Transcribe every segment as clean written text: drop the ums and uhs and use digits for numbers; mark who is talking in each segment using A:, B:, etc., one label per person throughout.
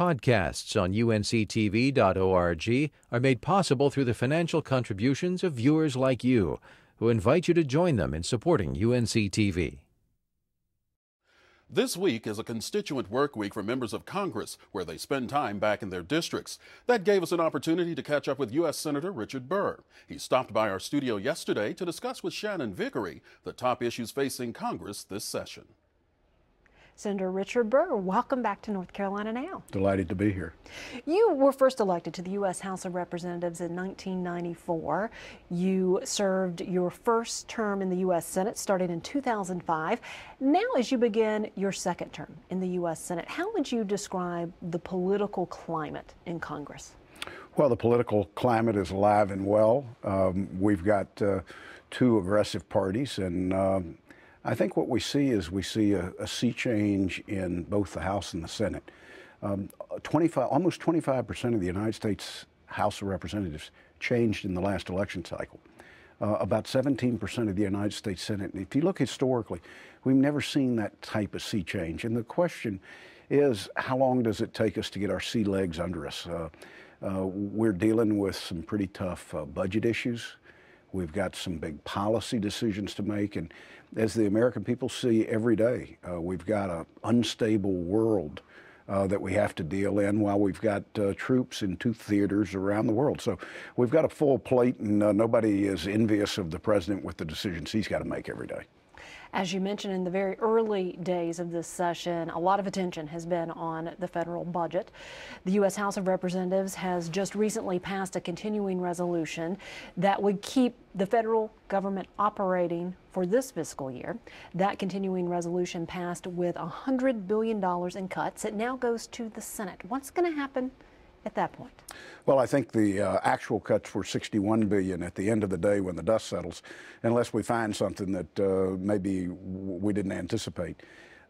A: Podcasts on UNC-TV.org are made possible through the financial contributions of viewers like you, who invite you to join them in supporting UNC-TV.
B: This week is a constituent work week for members of Congress, where they spend time back in their districts. That gave us an opportunity to catch up with U.S. Senator Richard Burr. He stopped by our studio yesterday to discuss with Shannon Vickery the top issues facing Congress this session.
C: Senator Richard Burr, welcome back to North Carolina Now.
D: Delighted to be here.
C: You were first elected to the U.S. House of Representatives in 1994. You served your first term in the U.S. Senate starting in 2005. Now, as you begin your second term in the U.S. Senate, how would you describe the political climate in Congress?
D: Well, the political climate is alive and well. We've got two aggressive parties, and I think what we see is a sea change in both the House and the Senate. Almost 25% of the United States House of Representatives changed in the last election cycle. About 17% of the United States Senate. And if you look historically, we've never seen that type of sea change. And the question is, how long does it take us to get our sea legs under us? We're dealing with some pretty tough budget issues. We've got some big policy decisions to make, and as the American people see every day, we've got an unstable world that we have to deal in while we've got troops in two theaters around the world. So we've got a full plate, and nobody is envious of the president with the decisions he's got to make every day.
C: As you mentioned in the very early days of this session, a lot of attention has been on the federal budget. The U.S. House of Representatives has just recently passed a continuing resolution that would keep the federal government operating for this fiscal year. That continuing resolution passed with $100 billion in cuts. It now goes to the Senate. What's going to happen at that point?
D: Well, I think the actual cuts were $61 billion at the end of the day when the dust settles, unless we find something that maybe we didn't anticipate.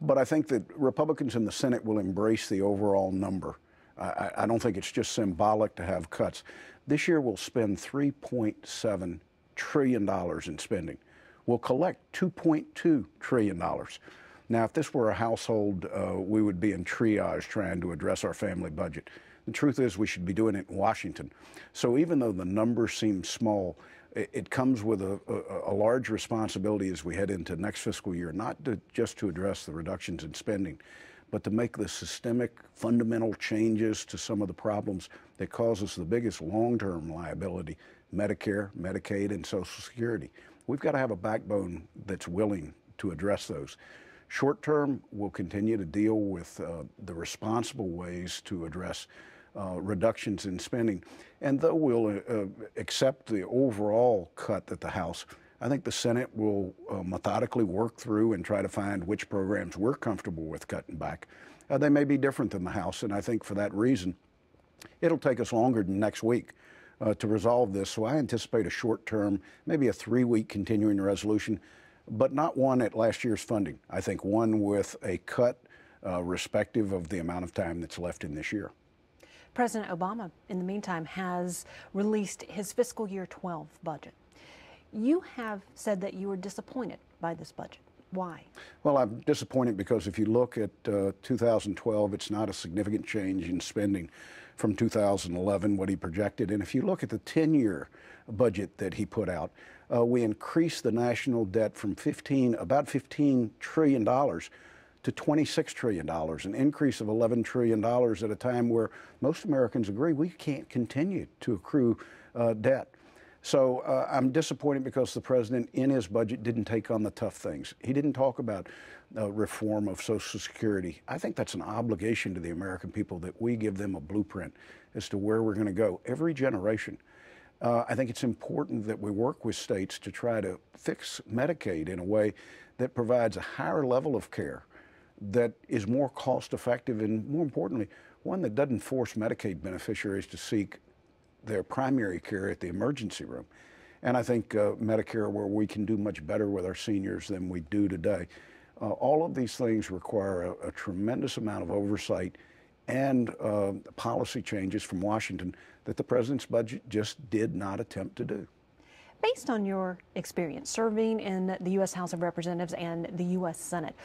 D: But I think that Republicans in the Senate will embrace the overall number. I don't think it's just symbolic to have cuts. This year we'll spend $3.7 trillion in spending. We'll collect $2.2 trillion. Now, if this were a household, we would be in triage trying to address our family budget. The truth is we should be doing it in Washington. So even though the numbers seem small, it comes with a large responsibility as we head into next fiscal year, not just to address the reductions in spending, but to make the systemic fundamental changes to some of the problems that cause us the biggest long-term liability: Medicare, Medicaid, and Social Security. We've got to have a backbone that's willing to address those. Short term, we'll continue to deal with the responsible ways to address reductions in spending. And though we'll accept the overall cut that the House, I think the Senate will methodically work through and try to find which programs we're comfortable with cutting back. They may be different than the House, and I think for that reason, it'll take us longer than next week to resolve this. So I anticipate a short term, maybe a 3-week continuing resolution, but not one at last year's funding. I think one with a cut respective of the amount of time that's left in this year.
C: President Obama, in the meantime, has released his fiscal year 12 budget. You have said that you were disappointed by this budget. Why?
D: Well, I'm disappointed because if you look at 2012, it's not a significant change in spending from 2011, what he projected. And if you look at the 10-year budget that he put out, we increased the national debt from about $15 trillion to $26 trillion, an increase of $11 trillion at a time where most Americans agree we can't continue to accrue debt. So I'm disappointed because the president in his budget didn't take on the tough things. He didn't talk about reform of Social Security. I think that's an obligation to the American people that we give them a blueprint as to where we're going to go every generation. I think it's important that we work with states to try to fix Medicaid in a way that provides a higher level of care, that is more cost effective, and more importantly, one that doesn't force Medicaid beneficiaries to seek their primary care at the emergency room. And I think Medicare, where we can do much better with our seniors than we do today. All of these things require a tremendous amount of oversight and policy changes from Washington that the president's budget just did not attempt to do.
C: Based on your experience serving in the U.S. House of Representatives and the U.S. Senate,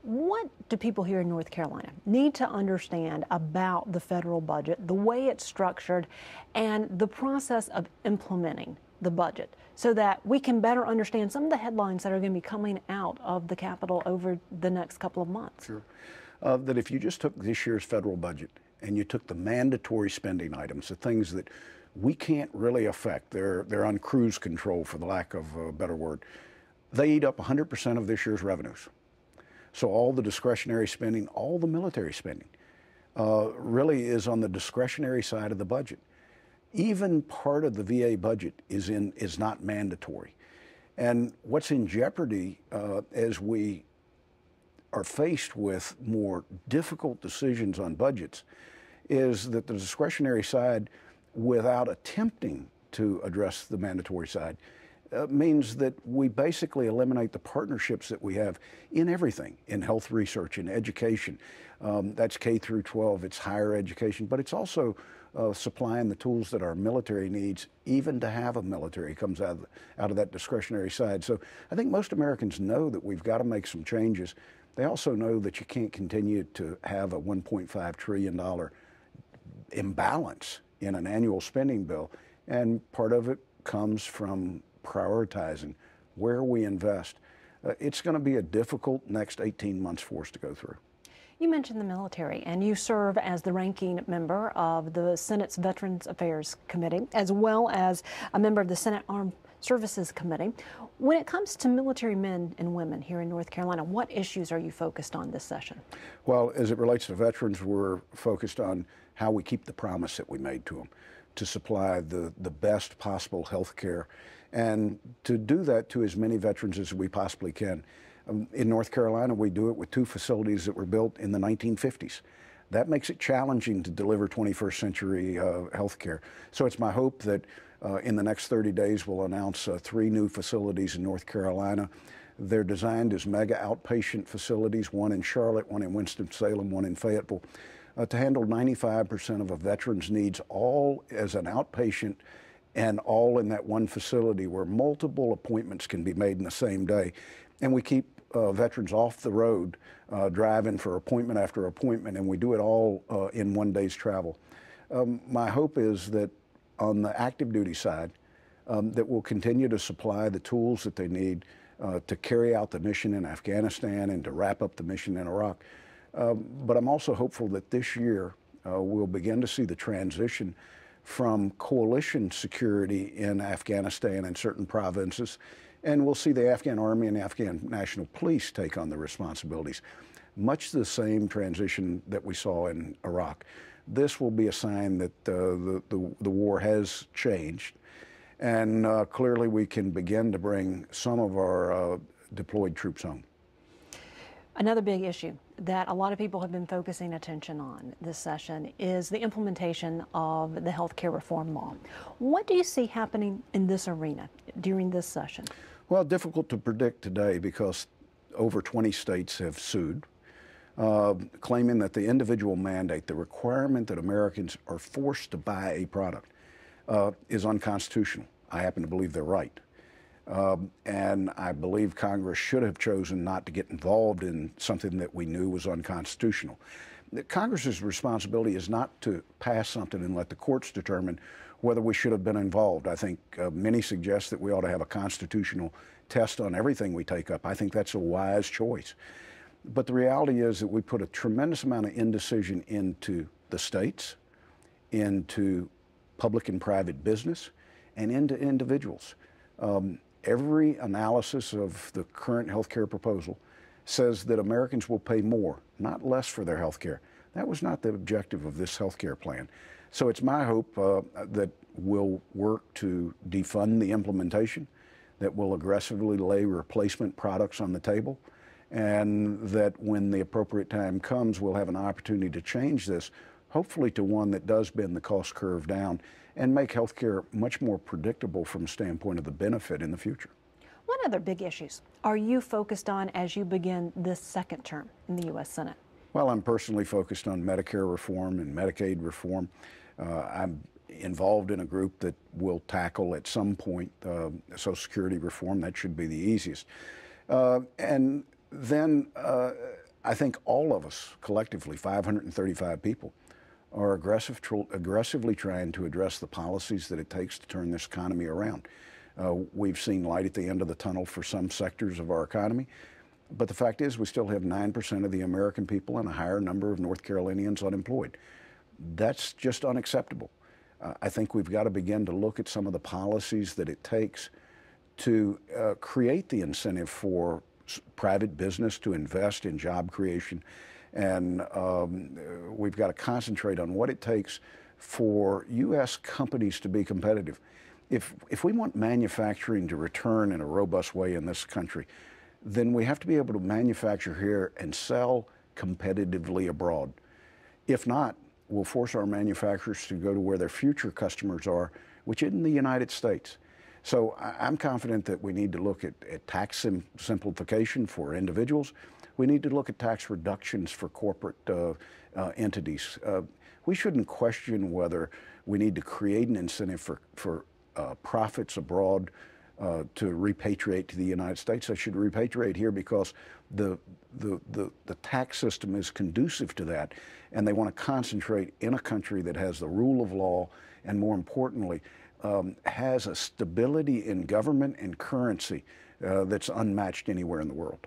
C: What do people here in North Carolina need to understand about the federal budget, the way it's structured, and the process of implementing the budget, so that we can better understand some of the headlines that are going to be coming out of the Capitol over the next couple of months?
D: Sure. That if you just took this year's federal budget and you took the mandatory spending items, the things that we can't really affect, they're on cruise control, for the lack of a better word, they eat up 100% of this year's revenues. So all the discretionary spending, all the military spending, really is on the discretionary side of the budget. Even part of the VA budget is not mandatory. And what's in jeopardy as we are faced with more difficult decisions on budgets is that the discretionary side, without attempting to address the mandatory side, means that we basically eliminate the partnerships that we have in everything, in health research, in education. That's K through 12, it's higher education, but it's also supplying the tools that our military needs, even to have a military, comes out of that discretionary side. So I think most Americans know that we've got to make some changes. They also know that you can't continue to have a $1.5 trillion imbalance in an annual spending bill, and part of it comes from prioritizing where we invest. It's going to be a difficult next 18 months for us to go through.
C: You mentioned the military, and you serve as the ranking member of the Senate's Veterans Affairs Committee, as well as a member of the Senate Armed Services Committee. When it comes to military men and women here in North Carolina, what issues are you focused on this session?
D: Well, as it relates to veterans, we're focused on how we keep the promise that we made to them, to supply the best possible health care, and to do that to as many veterans as we possibly can. In North Carolina, we do it with 2 facilities that were built in the 1950s. That makes it challenging to deliver 21st century health care. So it's my hope that in the next 30 days we'll announce 3 new facilities in North Carolina. They're designed as mega outpatient facilities, one in Charlotte, one in Winston-Salem, one in Fayetteville, to handle 95% of a veteran's needs, all as an outpatient and all in that one facility where multiple appointments can be made in the same day. And we keep veterans off the road driving for appointment after appointment, and we do it all in one day's travel. My hope is that on the active duty side, that we'll continue to supply the tools that they need to carry out the mission in Afghanistan and to wrap up the mission in Iraq. But I'm also hopeful that this year we'll begin to see the transition from coalition security in Afghanistan and certain provinces, and we'll see the Afghan Army and the Afghan National Police take on the responsibilities. Much the same transition that we saw in Iraq. This will be a sign that the war has changed, and clearly we can begin to bring some of our deployed troops home.
C: Another big issue that a lot of people have been focusing attention on this session is the implementation of the health care reform law. What do you see happening in this arena during this session?
D: Well, difficult to predict today because over 20 states have sued, claiming that the individual mandate, the requirement that Americans are forced to buy a product, is unconstitutional. I happen to believe they're right. And I believe Congress should have chosen not to get involved in something that we knew was unconstitutional. Congress's responsibility is not to pass something and let the courts determine whether we should have been involved. I think many suggest that we ought to have a constitutional test on everything we take up. I think that's a wise choice. But the reality is that we put a tremendous amount of indecision into the states, into public and private business, and into individuals. Every analysis of the current health care proposal says that Americans will pay more, not less, for their health care. That was not the objective of this health care plan. So it's my hope that we'll work to defund the implementation, that we'll aggressively lay replacement products on the table, and that when the appropriate time comes, we'll have an opportunity to change this, hopefully to one that does bend the cost curve down and make healthcare much more predictable from the standpoint of the benefit in the future.
C: What other big issues are you focused on as you begin this second term in the U.S. Senate?
D: Well, I'm personally focused on Medicare reform and Medicaid reform. I'm involved in a group that will tackle at some point Social Security reform. That should be the easiest. And then I think all of us, collectively, 535 people, are aggressively trying to address the policies that it takes to turn this economy around. We've seen light at the end of the tunnel for some sectors of our economy, but the fact is we still have 9% of the American people and a higher number of North Carolinians unemployed. That's just unacceptable. I think we've got to begin to look at some of the policies that it takes to create the incentive for private business to invest in job creation. And we've got to concentrate on what it takes for U.S. companies to be competitive. If we want manufacturing to return in a robust way in this country, then we have to be able to manufacture here and sell competitively abroad. If not, we'll force our manufacturers to go to where their future customers are, which is in the United States. So I'm confident that we need to look at tax simplification for individuals. We need to look at tax reductions for corporate entities. We shouldn't question whether we need to create an incentive for profits abroad to repatriate to the United States. They should repatriate here because the tax system is conducive to that, and they want to concentrate in a country that has the rule of law and, more importantly, has a stability in government and currency that's unmatched anywhere in the world.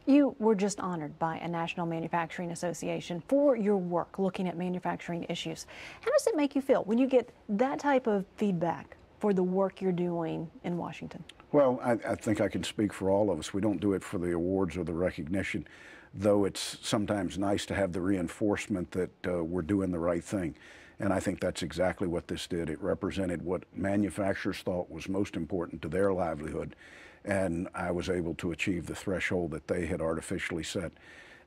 C: You were just honored by a National Manufacturing Association for your work looking at manufacturing issues. How does it make you feel when you get that type of feedback for the work you're doing in Washington?
D: Well, I think I can speak for all of us. We don't do it for the awards or the recognition, though it's sometimes nice to have the reinforcement that we're doing the right thing. And I think that's exactly what this did. It represented what manufacturers thought was most important to their livelihood, and I was able to achieve the threshold that they had artificially set.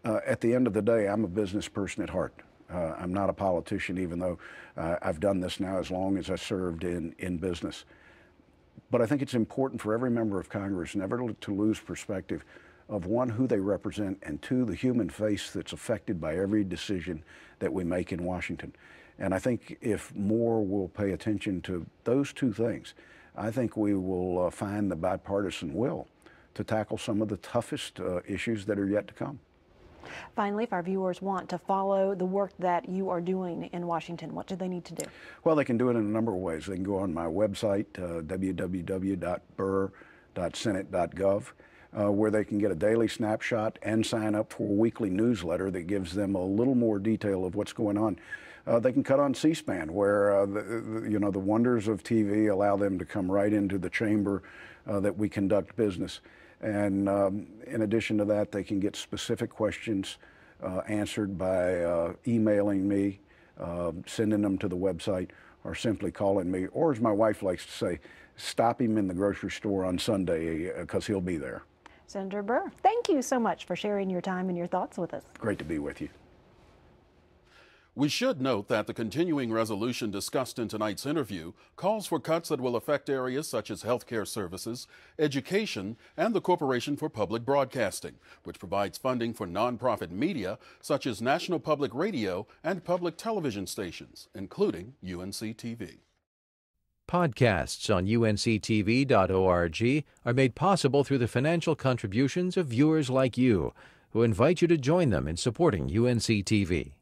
D: At the end of the day, I'm a business person at heart. I'm not a politician, even though I've done this now as long as I served in business. But I think it's important for every member of Congress never to lose perspective of, one, who they represent, and two, the human face that's affected by every decision that we make in Washington. And I think if more will pay attention to those two things, I think we will find the bipartisan will to tackle some of the toughest issues that are yet to come.
C: Finally, if our viewers want to follow the work that you are doing in Washington, what do they need to do?
D: Well, they can do it in a number of ways. They can go on my website, www.burr.senate.gov, where they can get a daily snapshot and sign up for a weekly newsletter that gives them a little more detail of what's going on. They can cut on C-SPAN, where the wonders of TV allow them to come right into the chamber that we conduct business. And in addition to that, they can get specific questions answered by emailing me, sending them to the website, or simply calling me, or as my wife likes to say, stop him in the grocery store on Sunday because he'll be there.
C: Senator Burr, thank you so much for sharing your time and your thoughts with us.
D: Great to be with you.
B: We should note that the continuing resolution discussed in tonight's interview calls for cuts that will affect areas such as healthcare services, education, and the Corporation for Public Broadcasting, which provides funding for nonprofit media such as National Public Radio and public television stations, including UNC-TV.
A: Podcasts on UNC-TV.org are made possible through the financial contributions of viewers like you, who invite you to join them in supporting UNC-TV.